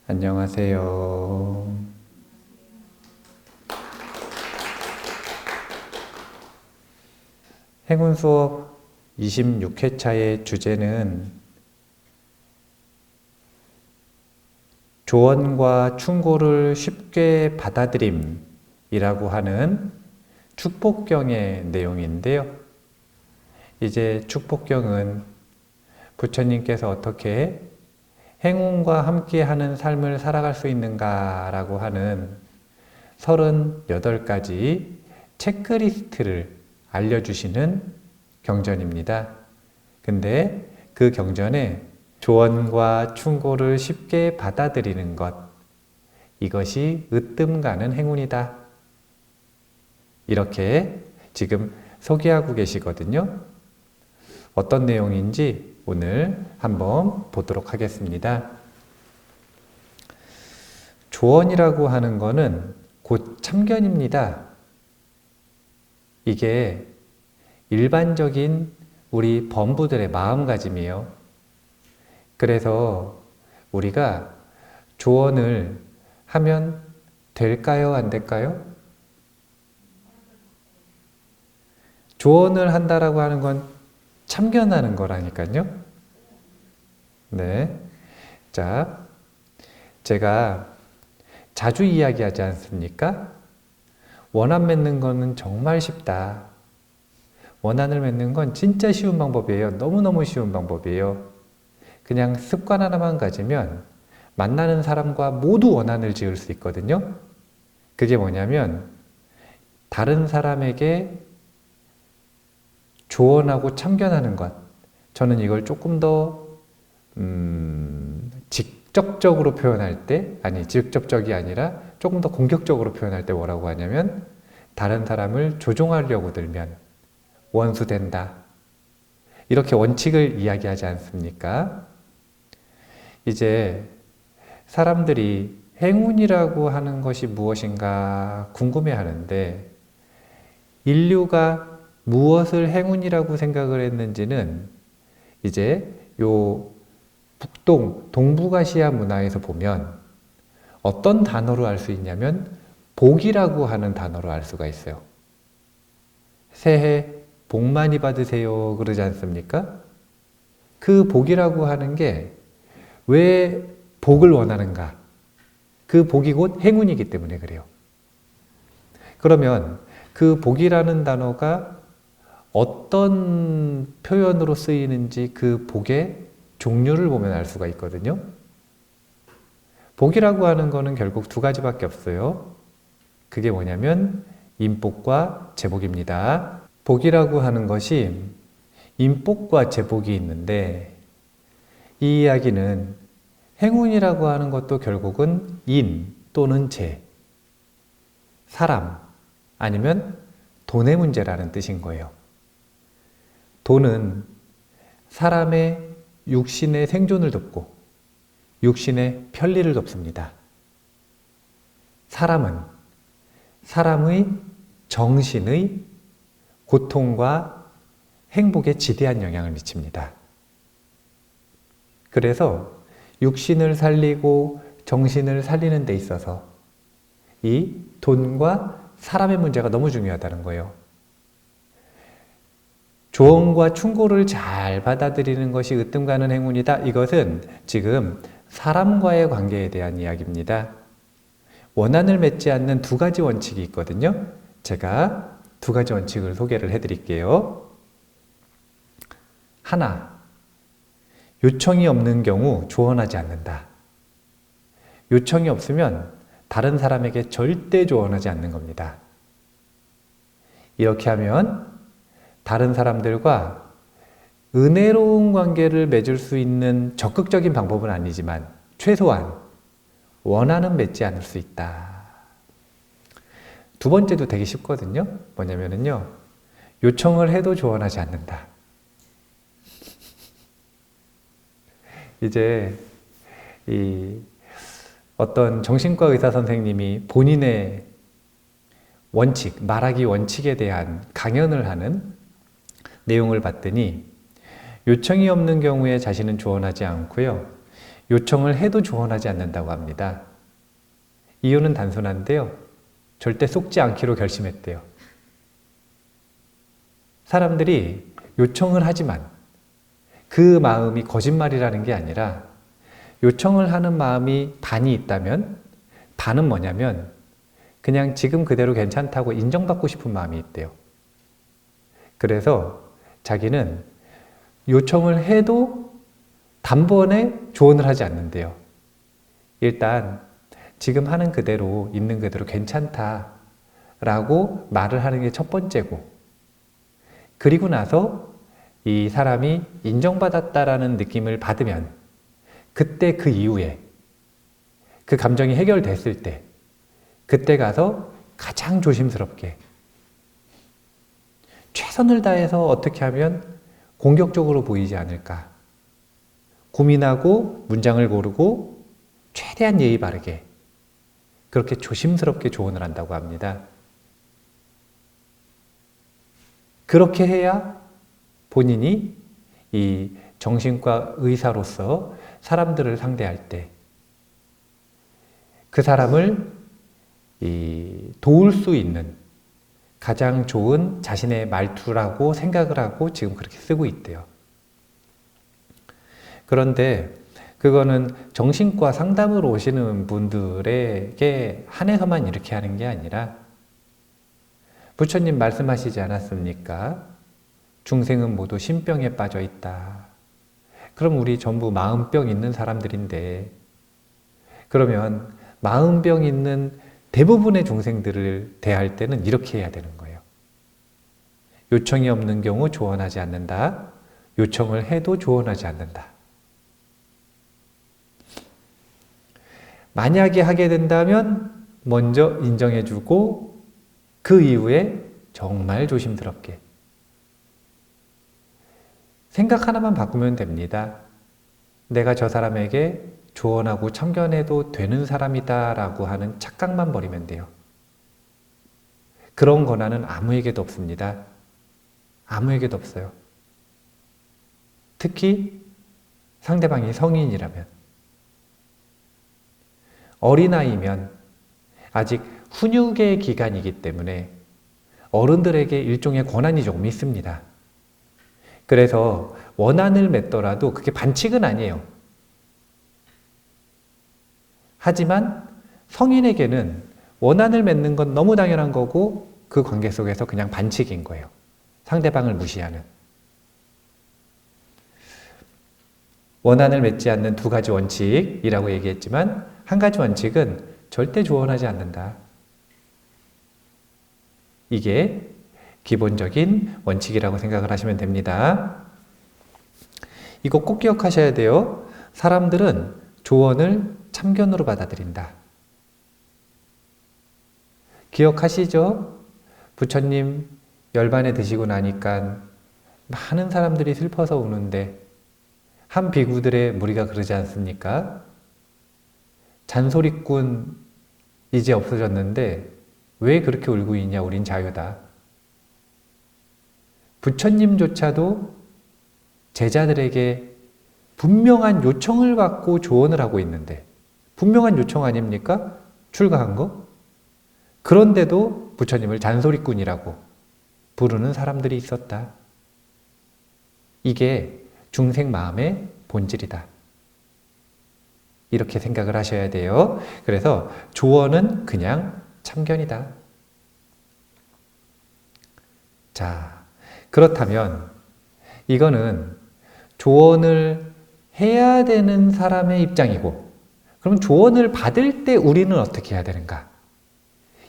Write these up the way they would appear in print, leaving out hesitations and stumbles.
안녕하세요. 행운 수업 26회차의 주제는 조언과 충고를 쉽게 받아들임이라고 하는 축복경의 내용인데요. 이제 축복경은 부처님께서 어떻게 행운과 함께하는 삶을 살아갈 수 있는가라고 하는 38가지 체크리스트를 알려주시는 경전입니다. 근데 그 경전에 조언과 충고를 쉽게 받아들이는 것, 이것이 으뜸 가는 행운이다. 이렇게 지금 소개하고 계시거든요. 어떤 내용인지 오늘 한번 보도록 하겠습니다. 조언이라고 하는 것은 곧 참견입니다. 이게 일반적인 우리 범부들의 마음가짐이에요. 그래서 우리가 조언을 하면 될까요? 안 될까요? 조언을 한다라고 하는 건 참견하는 거라니까요. 네. 자, 제가 자주 이야기하지 않습니까? 원한 맺는 거는 정말 쉽다. 원한을 맺는 건 진짜 쉬운 방법이에요. 너무너무 쉬운 방법이에요. 그냥 습관 하나만 가지면 만나는 사람과 모두 원한을 지을 수 있거든요. 그게 뭐냐면 다른 사람에게 조언하고 참견하는 것. 저는 이걸 조금 더 직접적으로 표현할 때, 직접적이 아니라 조금 더 공격적으로 표현할 때 뭐라고 하냐면 다른 사람을 조종하려고 들면 원수된다. 이렇게 원칙을 이야기하지 않습니까? 이제 사람들이 행운이라고 하는 것이 무엇인가 궁금해하는데 인류가 무엇을 행운이라고 생각을 했는지는 이제 요 북동, 동북아시아 문화에서 보면 어떤 단어로 알 수 있냐면 복이라고 하는 단어로 알 수가 있어요. 새해 복 많이 받으세요 그러지 않습니까? 그 복이라고 하는 게 왜 복을 원하는가? 그 복이 곧 행운이기 때문에 그래요. 그러면 그 복이라는 단어가 어떤 표현으로 쓰이는지 그 복의 종류를 보면 알 수가 있거든요. 복이라고 하는 거는 결국 두 가지밖에 없어요. 그게 뭐냐면 인복과 제복입니다. 복이라고 하는 것이 인복과 제복이 있는데 이 이야기는 행운이라고 하는 것도 결국은 인 또는 재, 사람 아니면 돈의 문제라는 뜻인 거예요. 돈은 사람의 육신의 생존을 돕고 육신의 편리를 돕습니다. 사람은 사람의 정신의 고통과 행복에 지대한 영향을 미칩니다. 그래서 육신을 살리고 정신을 살리는 데 있어서 이 돈과 사람의 문제가 너무 중요하다는 거예요. 조언과 충고를 잘 받아들이는 것이 으뜸 가는 행운이다. 이것은 지금 사람과의 관계에 대한 이야기입니다. 원한을 맺지 않는 두 가지 원칙이 있거든요. 제가 두 가지 원칙을 소개를 해드릴게요. 하나, 요청이 없는 경우 조언하지 않는다. 요청이 없으면 다른 사람에게 절대 조언하지 않는 겁니다. 이렇게 하면 다른 사람들과 은혜로운 관계를 맺을 수 있는 적극적인 방법은 아니지만 최소한 원한은 맺지 않을 수 있다. 두 번째도 되게 쉽거든요. 뭐냐면요. 요청을 해도 조언하지 않는다. 이제 어떤 정신과 의사 선생님이 본인의 원칙, 말하기 원칙에 대한 강연을 하는 내용을 봤더니 요청이 없는 경우에 자신은 조언하지 않고요. 요청을 해도 조언하지 않는다고 합니다. 이유는 단순한데요. 절대 속지 않기로 결심했대요. 사람들이 요청을 하지만 그 마음이 거짓말이라는 게 아니라 요청을 하는 마음이 반이 있다면 반은 뭐냐면 그냥 지금 그대로 괜찮다고 인정받고 싶은 마음이 있대요. 그래서 자기는 요청을 해도 단번에 조언을 하지 않는데요. 일단 지금 하는 그대로 있는 그대로 괜찮다라고 말을 하는 게 첫 번째고, 그리고 나서 이 사람이 인정받았다라는 느낌을 받으면 그때 그 이후에 그 감정이 해결됐을 때 그때 가서 가장 조심스럽게 최선을 다해서 어떻게 하면 공격적으로 보이지 않을까 고민하고 문장을 고르고 최대한 예의 바르게 그렇게 조심스럽게 조언을 한다고 합니다. 그렇게 해야 본인이 이 정신과 의사로서 사람들을 상대할 때 그 사람을 도울 수 있는 가장 좋은 자신의 말투라고 생각을 하고 지금 그렇게 쓰고 있대요. 그런데 그거는 정신과 상담으로 오시는 분들에게 한해서만 이렇게 하는 게 아니라 부처님 말씀하시지 않았습니까? 중생은 모두 신병에 빠져 있다. 그럼 우리 전부 마음병 있는 사람들인데, 그러면 마음병 있는 대부분의 중생들을 대할 때는 이렇게 해야 되는 거예요. 요청이 없는 경우 조언하지 않는다. 요청을 해도 조언하지 않는다. 만약에 하게 된다면 먼저 인정해주고 그 이후에 정말 조심스럽게 생각 하나만 바꾸면 됩니다. 내가 저 사람에게 조언하고 참견해도 되는 사람이다 라고 하는 착각만 버리면 돼요. 그런 권한은 아무에게도 없습니다. 아무에게도 없어요. 특히 상대방이 성인이라면. 어린아이면 아직 훈육의 기간이기 때문에 어른들에게 일종의 권한이 조금 있습니다. 그래서 원한을 맺더라도 그게 반칙은 아니에요. 하지만 성인에게는 원한을 맺는 건 너무 당연한 거고 그 관계 속에서 그냥 반칙인 거예요. 상대방을 무시하는. 원한을 맺지 않는 두 가지 원칙이라고 얘기했지만 한 가지 원칙은 절대 조언하지 않는다. 이게 기본적인 원칙이라고 생각을 하시면 됩니다. 이거 꼭 기억하셔야 돼요. 사람들은 조언을 참견으로 받아들인다. 기억하시죠? 부처님 열반에 드시고 나니까 많은 사람들이 슬퍼서 우는데 한 비구들의 무리가 그러지 않습니까? 잔소리꾼 이제 없어졌는데 왜 그렇게 울고 있냐? 우린 자유다. 부처님조차도 제자들에게 분명한 요청을 받고 조언을 하고 있는데, 분명한 요청 아닙니까? 출가한 거? 그런데도 부처님을 잔소리꾼이라고 부르는 사람들이 있었다. 이게 중생 마음의 본질이다. 이렇게 생각을 하셔야 돼요. 그래서 조언은 그냥 참견이다. 자, 그렇다면 이거는 조언을 해야 되는 사람의 입장이고, 그럼 조언을 받을 때 우리는 어떻게 해야 되는가?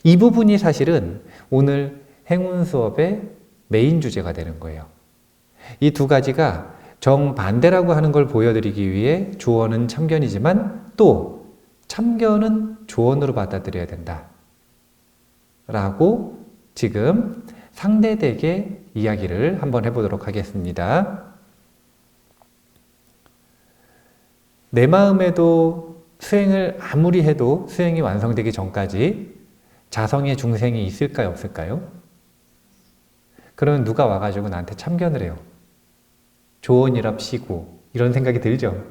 이 부분이 사실은 오늘 행운 수업의 메인 주제가 되는 거예요. 이 두 가지가 정반대라고 하는 걸 보여드리기 위해 조언은 참견이지만 또 참견은 조언으로 받아들여야 된다. 라고 지금 상대되게 이야기를 한번 해보도록 하겠습니다. 내 마음에도 수행을 아무리 해도 수행이 완성되기 전까지 자성의 중생이 있을까요, 없을까요? 그러면 누가 와가지고 나한테 참견을 해요. 조언이랍시고 이런 생각이 들죠?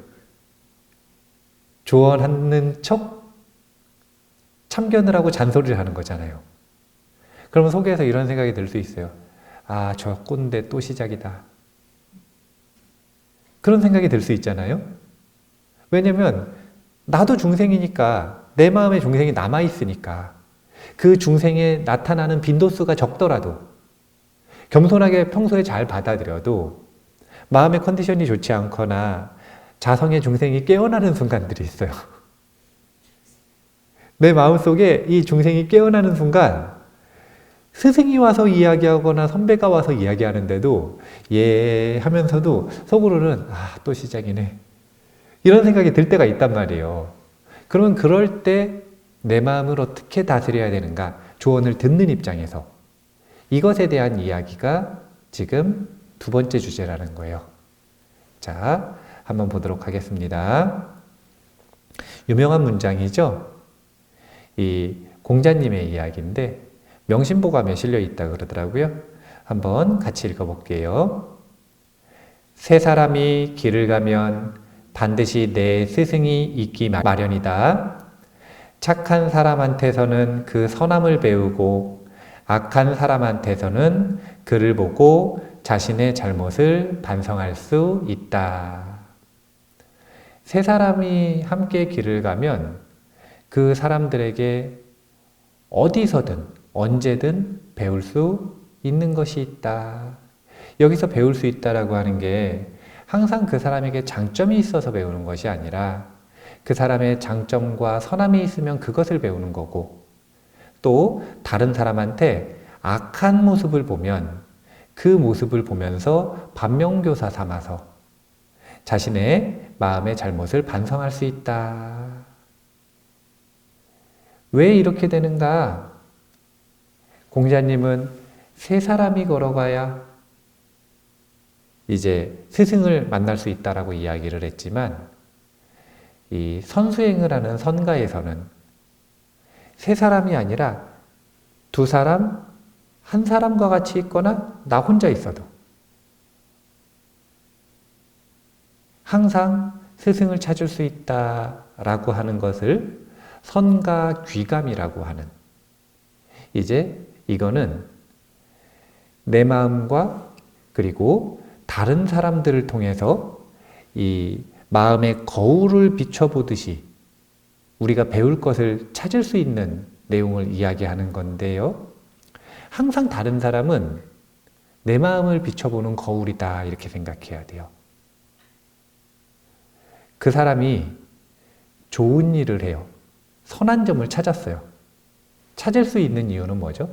조언하는 척 참견을 하고 잔소리를 하는 거잖아요. 그러면 속에서 이런 생각이 들 수 있어요. 아, 저 꼰대 또 시작이다. 그런 생각이 들 수 있잖아요. 왜냐면 나도 중생이니까, 내 마음에 중생이 남아있으니까 그 중생에 나타나는 빈도수가 적더라도, 겸손하게 평소에 잘 받아들여도 마음의 컨디션이 좋지 않거나 자성의 중생이 깨어나는 순간들이 있어요. 내 마음속에 이 중생이 깨어나는 순간 스승이 와서 이야기하거나 선배가 와서 이야기하는데도 예 하면서도 속으로는 아, 또 시작이네, 이런 생각이 들 때가 있단 말이에요. 그러면 그럴 때 내 마음을 어떻게 다스려야 되는가, 조언을 듣는 입장에서 이것에 대한 이야기가 지금 두 번째 주제라는 거예요. 자, 한번 보도록 하겠습니다. 유명한 문장이죠. 이 공자님의 이야기인데 명심보감에 실려 있다 그러더라고요. 한번 같이 읽어볼게요. 세 사람이 길을 가면 반드시 내 스승이 있기 마련이다. 착한 사람한테서는 그 선함을 배우고 악한 사람한테서는 그를 보고 자신의 잘못을 반성할 수 있다. 세 사람이 함께 길을 가면 그 사람들에게 어디서든 언제든 배울 수 있는 것이 있다. 여기서 배울 수 있다라고 하는 게 항상 그 사람에게 장점이 있어서 배우는 것이 아니라 그 사람의 장점과 선함이 있으면 그것을 배우는 거고, 또 다른 사람한테 악한 모습을 보면 그 모습을 보면서 반면교사 삼아서 자신의 마음의 잘못을 반성할 수 있다. 왜 이렇게 되는가? 공자님은 세 사람이 걸어가야 이제 스승을 만날 수 있다라고 이야기를 했지만, 이 선수행을 하는 선가에서는 세 사람이 아니라 두 사람, 한 사람과 같이 있거나 나 혼자 있어도 항상 스승을 찾을 수 있다라고 하는 것을 선가귀감이라고 하는, 이제 이거는 내 마음과 그리고 다른 사람들을 통해서 이 마음의 거울을 비춰보듯이 우리가 배울 것을 찾을 수 있는 내용을 이야기하는 건데요. 항상 다른 사람은 내 마음을 비춰보는 거울이다, 이렇게 생각해야 돼요. 그 사람이 좋은 일을 해요. 선한 점을 찾았어요. 찾을 수 있는 이유는 뭐죠?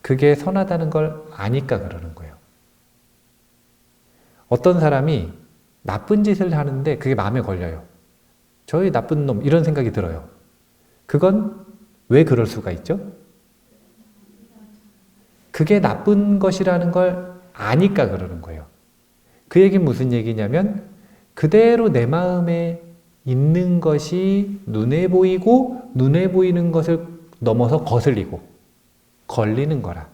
그게 선하다는 걸 아니까 그러는 거예요. 어떤 사람이 나쁜 짓을 하는데 그게 마음에 걸려요. 저의 나쁜 놈, 이런 생각이 들어요. 그건 왜 그럴 수가 있죠? 그게 나쁜 것이라는 걸 아니까 그러는 거예요. 그 얘기는 무슨 얘기냐면 그대로 내 마음에 있는 것이 눈에 보이고 눈에 보이는 것을 넘어서 거슬리고 걸리는 거라.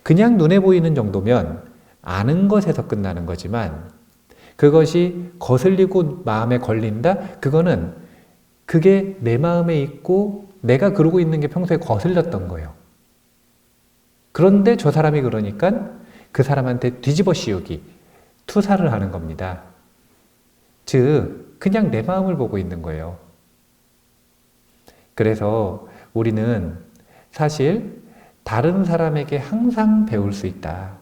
그냥 눈에 보이는 정도면 아는 것에서 끝나는 거지만 그것이 거슬리고 마음에 걸린다? 그거는 그게 내 마음에 있고 내가 그러고 있는 게 평소에 거슬렸던 거예요. 그런데 저 사람이 그러니까 그 사람한테 뒤집어 씌우기, 투사를 하는 겁니다. 즉, 그냥 내 마음을 보고 있는 거예요. 그래서 우리는 사실 다른 사람에게 항상 배울 수 있다.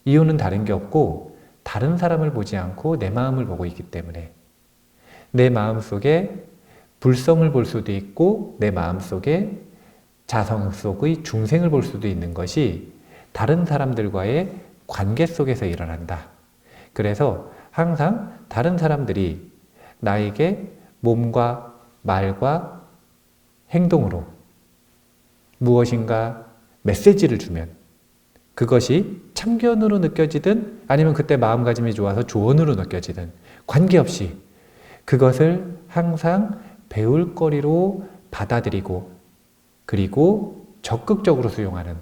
이유는 다른 게 없고 다른 사람을 보지 않고 내 마음을 보고 있기 때문에 내 마음 속에 불성을 볼 수도 있고 내 마음 속에 자성 속의 중생을 볼 수도 있는 것이 다른 사람들과의 관계 속에서 일어난다. 그래서 항상 다른 사람들이 나에게 몸과 말과 행동으로 무엇인가 메시지를 주면 그것이 참견으로 느껴지든 아니면 그때 마음가짐이 좋아서 조언으로 느껴지든 관계없이 그것을 항상 배울 거리로 받아들이고 그리고 적극적으로 수용하는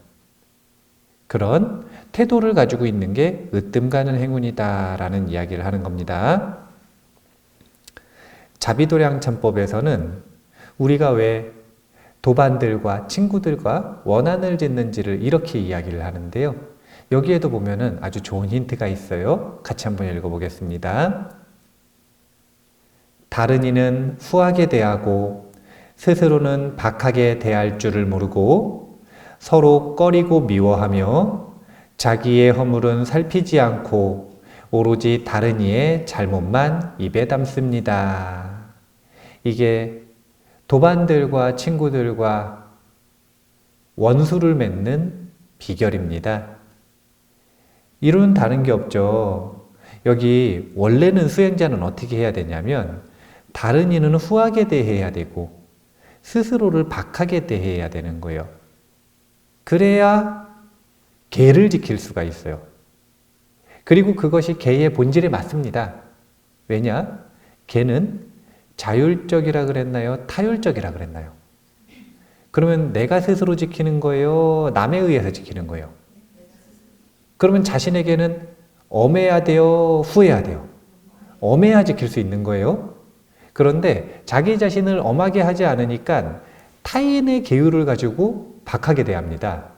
그런 태도를 가지고 있는 게 으뜸 가는 행운이다라는 이야기를 하는 겁니다. 자비도량참법에서는 우리가 왜 도반들과 친구들과 원한을 짓는지를 이렇게 이야기를 하는데요. 여기에도 보면은 아주 좋은 힌트가 있어요. 같이 한번 읽어보겠습니다. 다른 이는 후하게 대하고 스스로는 박하게 대할 줄을 모르고 서로 꺼리고 미워하며 자기의 허물은 살피지 않고 오로지 다른 이의 잘못만 입에 담습니다. 이게 도반들과 친구들과 원수를 맺는 비결입니다. 이루는 다른 게 없죠. 여기 원래는 수행자는 어떻게 해야 되냐면 다른 이는 후하게 대해야 되고 스스로를 박하게 대해야 되는 거예요. 그래야 계를 지킬 수가 있어요. 그리고 그것이 계의 본질에 맞습니다. 왜냐? 계는 자율적이라 그랬나요? 타율적이라 그랬나요? 그러면 내가 스스로 지키는 거예요? 남에 의해서 지키는 거예요? 그러면 자신에게는 엄해야 돼요? 후해야 돼요? 엄해야 지킬 수 있는 거예요. 그런데 자기 자신을 엄하게 하지 않으니까 타인의 계율을 가지고 박하게 대합니다.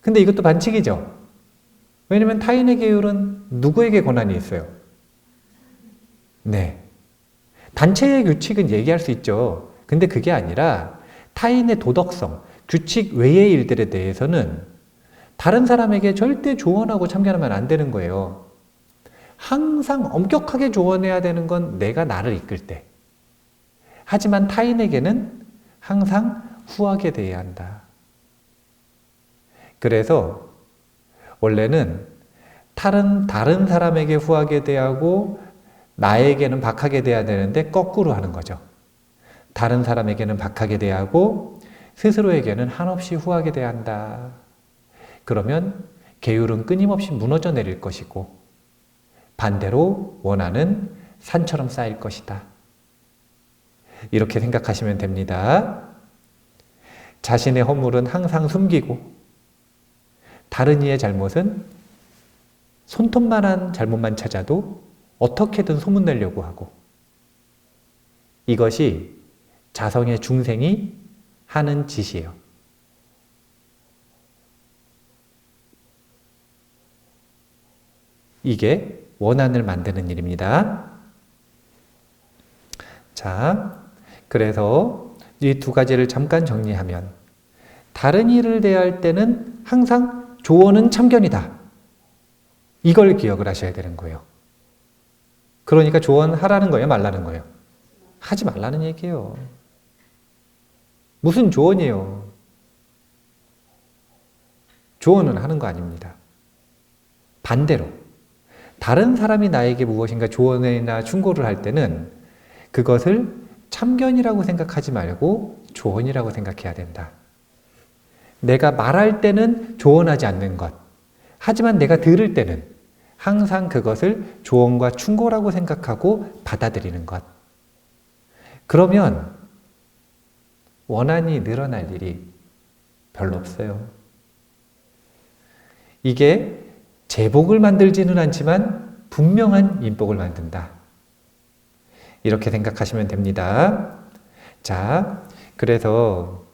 근데 이것도 반칙이죠. 왜냐면 타인의 계율은 누구에게 권한이 있어요? 네. 단체의 규칙은 얘기할 수 있죠. 근데 그게 아니라 타인의 도덕성, 규칙 외의 일들에 대해서는 다른 사람에게 절대 조언하고 참견하면 안 되는 거예요. 항상 엄격하게 조언해야 되는 건 내가 나를 이끌 때. 하지만 타인에게는 항상 후하게 대해야 한다. 그래서 원래는 다른 사람에게 후하게 대하고 나에게는 박하게 대해야 되는데 거꾸로 하는 거죠. 다른 사람에게는 박하게 대하고 스스로에게는 한없이 후하게 대해야 한다. 그러면 계율은 끊임없이 무너져 내릴 것이고 반대로 원한은 산처럼 쌓일 것이다. 이렇게 생각하시면 됩니다. 자신의 허물은 항상 숨기고 다른 이의 잘못은 손톱만한 잘못만 찾아도 어떻게든 소문내려고 하고 이것이 자성의 중생이 하는 짓이에요. 이게 원한을 만드는 일입니다. 자, 그래서 이 두 가지를 잠깐 정리하면 다른 일을 대할 때는 항상 조언은 참견이다. 이걸 기억을 하셔야 되는 거예요. 그러니까 조언하라는 거예요? 말라는 거예요? 하지 말라는 얘기예요. 무슨 조언이에요? 조언은 하는 거 아닙니다. 반대로 다른 사람이 나에게 무엇인가 조언이나 충고를 할 때는 그것을 참견이라고 생각하지 말고 조언이라고 생각해야 된다. 내가 말할 때는 조언하지 않는 것. 하지만 내가 들을 때는 항상 그것을 조언과 충고라고 생각하고 받아들이는 것. 그러면 원한이 늘어날 일이 별로 없어요. 이게 제복을 만들지는 않지만 분명한 인복을 만든다. 이렇게 생각하시면 됩니다. 자, 그래서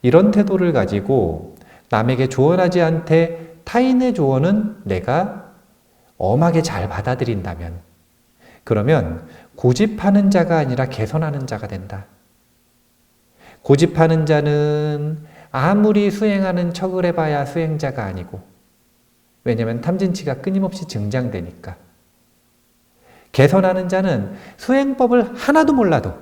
이런 태도를 가지고 남에게 조언하지 않되 타인의 조언은 내가 엄하게 잘 받아들인다면 그러면 고집하는 자가 아니라 개선하는 자가 된다. 고집하는 자는 아무리 수행하는 척을 해봐야 수행자가 아니고 왜냐하면 탐진치가 끊임없이 증장되니까. 개선하는 자는 수행법을 하나도 몰라도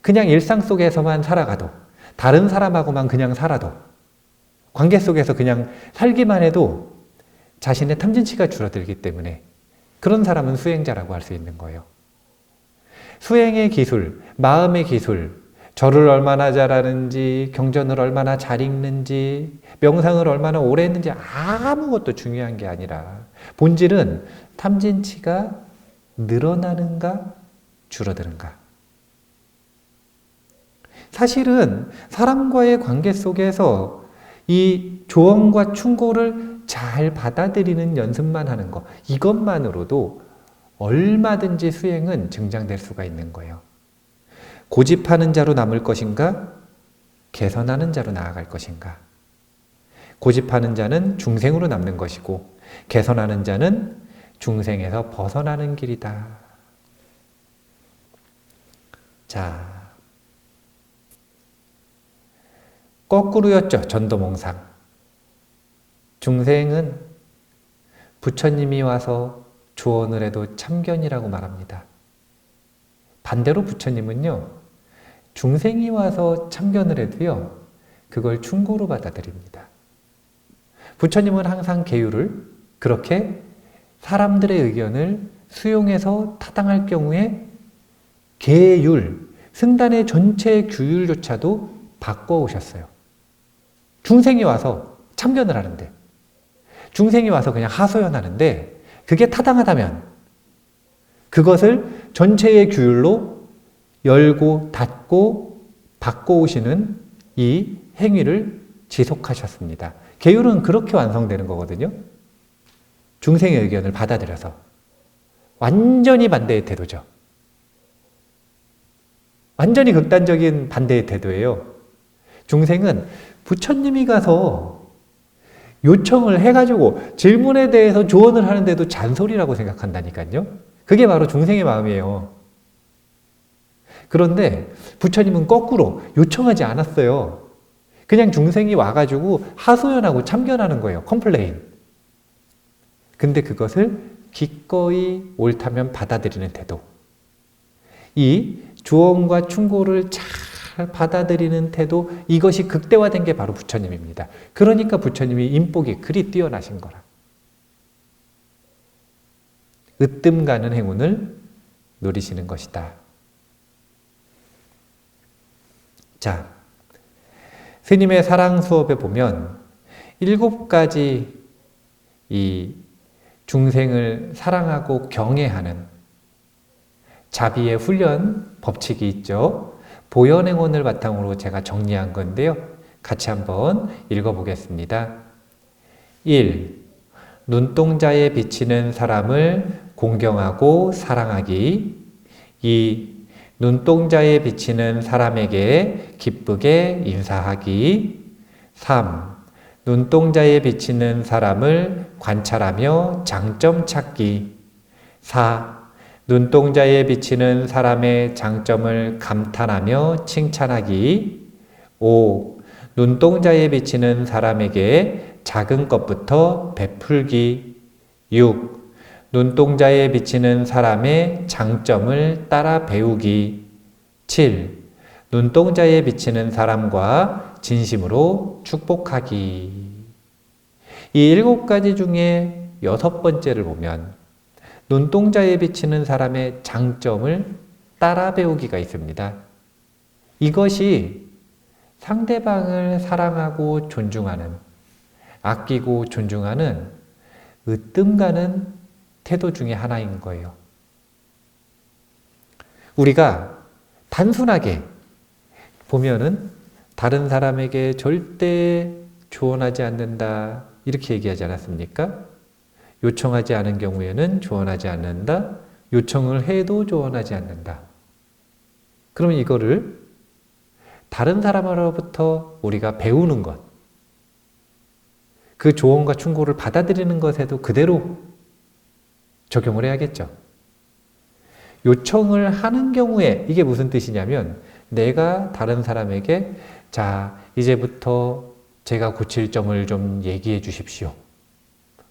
그냥 일상 속에서만 살아가도 다른 사람하고만 그냥 살아도 관계 속에서 그냥 살기만 해도 자신의 탐진치가 줄어들기 때문에 그런 사람은 수행자라고 할 수 있는 거예요. 수행의 기술, 마음의 기술, 절을 얼마나 잘하는지, 경전을 얼마나 잘 읽는지, 명상을 얼마나 오래 했는지 아무것도 중요한 게 아니라 본질은 탐진치가 늘어나는가 줄어드는가. 사실은 사람과의 관계 속에서 이 조언과 충고를 잘 받아들이는 연습만 하는 것, 이것만으로도 얼마든지 수행은 증장될 수가 있는 거예요. 고집하는 자로 남을 것인가? 개선하는 자로 나아갈 것인가? 고집하는 자는 중생으로 남는 것이고, 개선하는 자는 중생에서 벗어나는 길이다. 자, 거꾸로였죠. 전도몽상. 중생은 부처님이 와서 조언을 해도 참견이라고 말합니다. 반대로 부처님은요, 중생이 와서 참견을 해도요, 그걸 충고로 받아들입니다. 부처님은 항상 계율을 그렇게 사람들의 의견을 수용해서 타당할 경우에 계율, 승단의 전체 규율조차도 바꿔오셨어요. 중생이 와서 참견을 하는데, 중생이 와서 그냥 하소연하는데, 그게 타당하다면 그것을 전체의 규율로 열고 닫고 바꿔오시는 이 행위를 지속하셨습니다. 계율은 그렇게 완성되는 거거든요. 중생의 의견을 받아들여서. 완전히 반대의 태도죠. 완전히 극단적인 반대의 태도예요. 중생은 부처님이 가서 요청을 해가지고 질문에 대해서 조언을 하는데도 잔소리라고 생각한다니까요. 그게 바로 중생의 마음이에요. 그런데 부처님은 거꾸로 요청하지 않았어요. 그냥 중생이 와가지고 하소연하고 참견하는 거예요. 컴플레인. 근데 그것을 기꺼이 옳다면 받아들이는 태도. 이 조언과 충고를 잘 받아들이는 태도, 이것이 극대화된 게 바로 부처님입니다. 그러니까 부처님이 인복이 그리 뛰어나신 거라. 으뜸 가는 행운을 누리시는 것이다. 자, 스님의 사랑 수업에 보면 7가지 이 중생을 사랑하고 경애하는 자비의 훈련 법칙이 있죠. 보현행원을 바탕으로 제가 정리한 건데요. 같이 한번 읽어보겠습니다. 1. 눈동자에 비치는 사람을 공경하고 사랑하기. 2. 눈동자에 비치는 사람에게 기쁘게 인사하기. 3. 눈동자에 비치는 사람을 관찰하며 장점 찾기. 4. 눈동자에 비치는 사람의 장점을 감탄하며 칭찬하기. 5. 눈동자에 비치는 사람에게 작은 것부터 베풀기. 6. 눈동자에 비치는 사람의 장점을 따라 배우기. 7. 눈동자에 비치는 사람과 진심으로 축복하기. 이 7가지 중에 6번째를 보면 눈동자에 비치는 사람의 장점을 따라 배우기가 있습니다. 이것이 상대방을 사랑하고 존중하는, 아끼고 존중하는 으뜸 가는 태도 중에 하나인 거예요. 우리가 단순하게 보면은 다른 사람에게 절대 조언하지 않는다, 이렇게 얘기하지 않았습니까? 요청하지 않은 경우에는 조언하지 않는다. 요청을 해도 조언하지 않는다. 그러면 이거를 다른 사람으로부터 우리가 배우는 것, 그 조언과 충고를 받아들이는 것에도 그대로 적용을 해야겠죠. 요청을 하는 경우에 이게 무슨 뜻이냐면, 내가 다른 사람에게 자, 이제부터 제가 고칠 점을 좀 얘기해 주십시오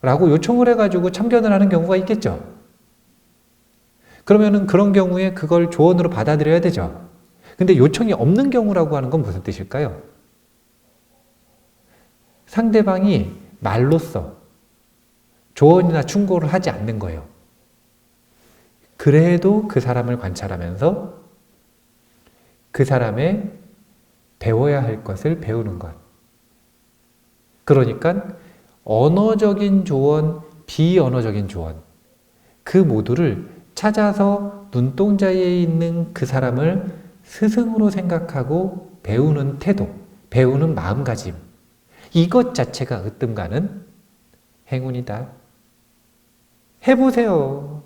라고 요청을 해가지고 참견을 하는 경우가 있겠죠. 그러면은 그런 경우에 그걸 조언으로 받아들여야 되죠. 근데 요청이 없는 경우라고 하는 건 무슨 뜻일까요? 상대방이 말로써 조언이나 충고를 하지 않는 거예요. 그래도 그 사람을 관찰하면서 그 사람의 배워야 할 것을 배우는 것. 그러니까 언어적인 조언, 비언어적인 조언, 그 모두를 찾아서 눈동자에 있는 그 사람을 스승으로 생각하고 배우는 태도, 배우는 마음가짐. 이것 자체가 으뜸 가는 행운이다. 해보세요.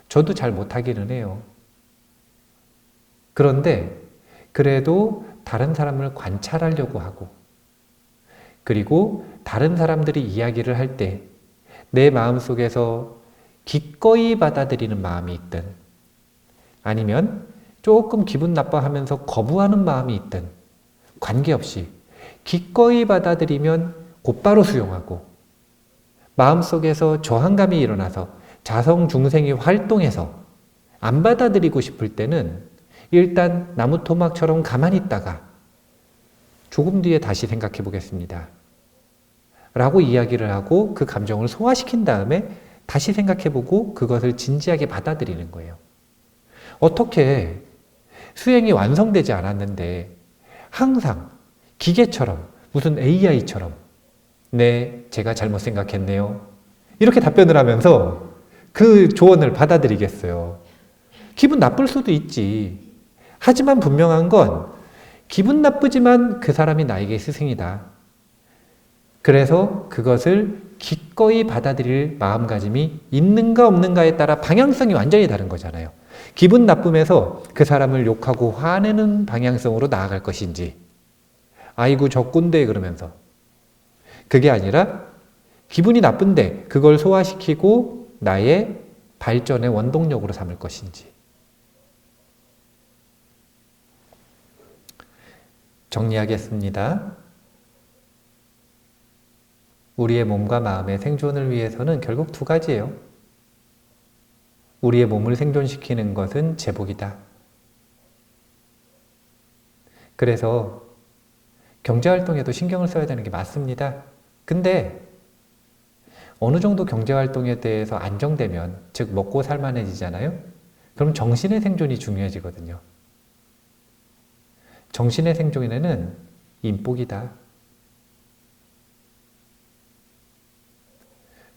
저도 잘 못하기는 해요. 그런데 그래도 다른 사람을 관찰하려고 하고, 그리고 다른 사람들이 이야기를 할 때 내 마음속에서 기꺼이 받아들이는 마음이 있든, 아니면 조금 기분 나빠하면서 거부하는 마음이 있든 관계없이 기꺼이 받아들이면 곧바로 수용하고, 마음속에서 저항감이 일어나서 자성중생이 활동해서 안 받아들이고 싶을 때는 일단 나무 토막처럼 가만히 있다가 조금 뒤에 다시 생각해 보겠습니다 라고 이야기를 하고 그 감정을 소화시킨 다음에 다시 생각해 보고 그것을 진지하게 받아들이는 거예요. 어떻게 수행이 완성되지 않았는데 항상 기계처럼, 무슨 AI처럼 네, 제가 잘못 생각했네요, 이렇게 답변을 하면서 그 조언을 받아들이겠어요? 기분 나쁠 수도 있지. 하지만 분명한 건 기분 나쁘지만 그 사람이 나에게 스승이다. 그래서 그것을 기꺼이 받아들일 마음가짐이 있는가 없는가에 따라 방향성이 완전히 다른 거잖아요. 기분 나쁨에서 그 사람을 욕하고 화내는 방향성으로 나아갈 것인지, 아이고 저 꼰대 그러면서, 그게 아니라 기분이 나쁜데 그걸 소화시키고 나의 발전의 원동력으로 삼을 것인지. 정리하겠습니다. 우리의 몸과 마음의 생존을 위해서는 결국 두 가지예요. 우리의 몸을 생존시키는 것은 제복이다. 그래서 경제활동에도 신경을 써야 되는 게 맞습니다. 근데 어느 정도 경제활동에 대해서 안정되면, 즉 먹고 살만해지잖아요? 그럼 정신의 생존이 중요해지거든요. 정신의 생존에는 인복이다.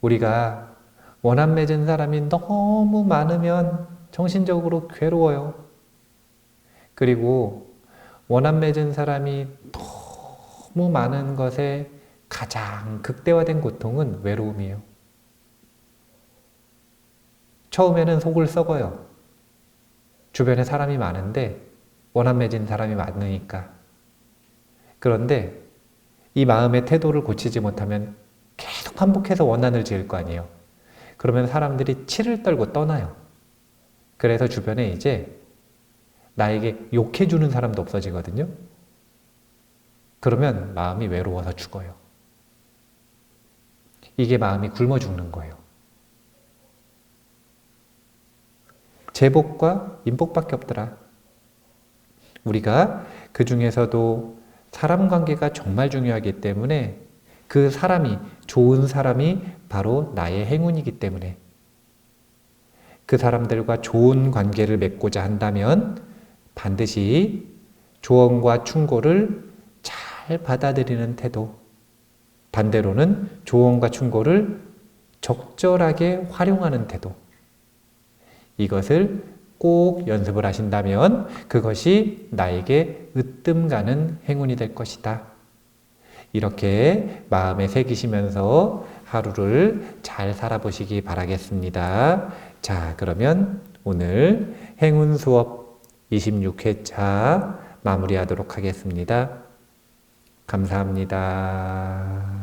우리가 원한 맺은 사람이 너무 많으면 정신적으로 괴로워요. 그리고 원한 맺은 사람이 너무 많은 것에 가장 극대화된 고통은 외로움이에요. 처음에는 속을 썩어요. 주변에 사람이 많은데 원한 맺은 사람이 많으니까. 그런데 이 마음의 태도를 고치지 못하면 계속 반복해서 원한을 지을 거 아니에요. 그러면 사람들이 치를 떨고 떠나요. 그래서 주변에 이제 나에게 욕해주는 사람도 없어지거든요. 그러면 마음이 외로워서 죽어요. 이게 마음이 굶어 죽는 거예요. 제복과 인복밖에 없더라. 우리가 그 중에서도 사람 관계가 정말 중요하기 때문에 그 사람이, 좋은 사람이 바로 나의 행운이기 때문에 그 사람들과 좋은 관계를 맺고자 한다면 반드시 조언과 충고를 잘 받아들이는 태도, 반대로는 조언과 충고를 적절하게 활용하는 태도, 이것을 꼭 연습을 하신다면 그것이 나에게 으뜸 가는 행운이 될 것이다. 이렇게 마음에 새기시면서 하루를 잘 살아보시기 바라겠습니다. 자, 그러면 오늘 행운 수업 26회차 마무리하도록 하겠습니다. 감사합니다.